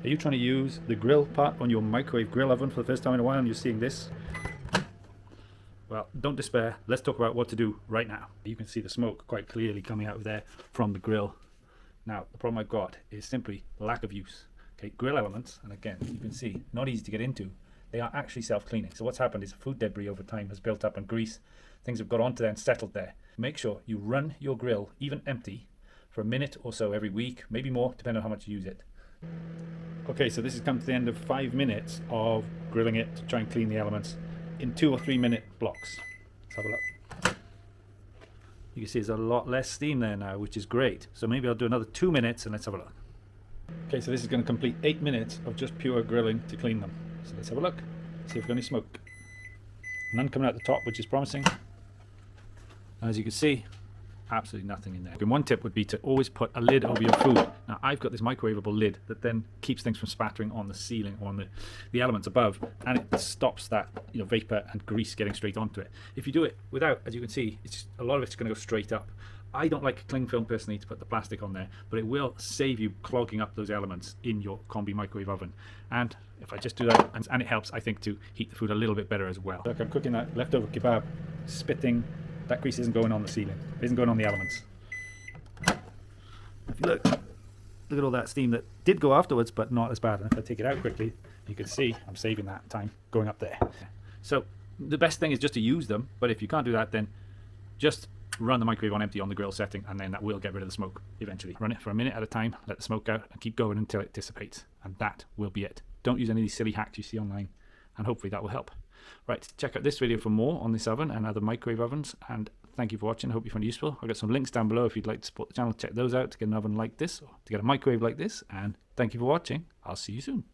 Are you trying to use the grill part on your microwave grill oven for the first time in a while and you're seeing this? Well, don't despair. Let's talk about what to do right now. You can see the smoke quite clearly coming out of there from the grill. Now, the problem I've got is simply lack of use. Okay, grill elements, and again, you can see, not easy to get into. They are actually self-cleaning. So what's happened is food debris over time has built up and grease. Things have got onto there and settled there. Make sure you run your grill, even empty, for a minute or so every week, maybe more, depending on how much you use it. Okay, so this has come to the end of 5 minutes of grilling it to try and clean the elements in 2 or 3 minute blocks. Let's have a look. You can see there's a lot less steam there now, which is great. So maybe I'll do another 2 minutes and let's have a look. Okay, so this is going to complete 8 minutes of just pure grilling to clean them. So let's have a look, see if we've got any smoke. None coming out the top, which is promising. As you can see, absolutely nothing in there. And one tip would be to always put a lid over your food. Now I've got this microwavable lid that then keeps things from spattering on the ceiling or on the elements above, and it stops that vapor and grease getting straight onto it. If you do it without, as you can see, a lot of it's going to go straight up. I don't like cling film personally to put the plastic on there, but it will save you clogging up those elements in your combi microwave oven. And if I just do that, and it helps, I think, to heat the food a little bit better as well. Look, I'm cooking that leftover kebab, spitting. That grease isn't going on the ceiling, it isn't going on the elements. If you look at all that steam that did go afterwards, but not as bad. And if I take it out quickly, you can see I'm saving that time going up there. So the best thing is just to use them, but if you can't do that, then just run the microwave on empty on the grill setting, and then that will get rid of the smoke eventually. Run it for a minute at a time, let the smoke out, and keep going until it dissipates. And that will be it. Don't use any of these silly hacks you see online, and hopefully that will help. Right, check out this video for more on this oven and other microwave ovens, and thank you for watching. I hope you found it useful. I've got some links down below if you'd like to support the channel. Check those out to get an oven like this or to get a microwave like this, and thank you for watching. I'll see you soon.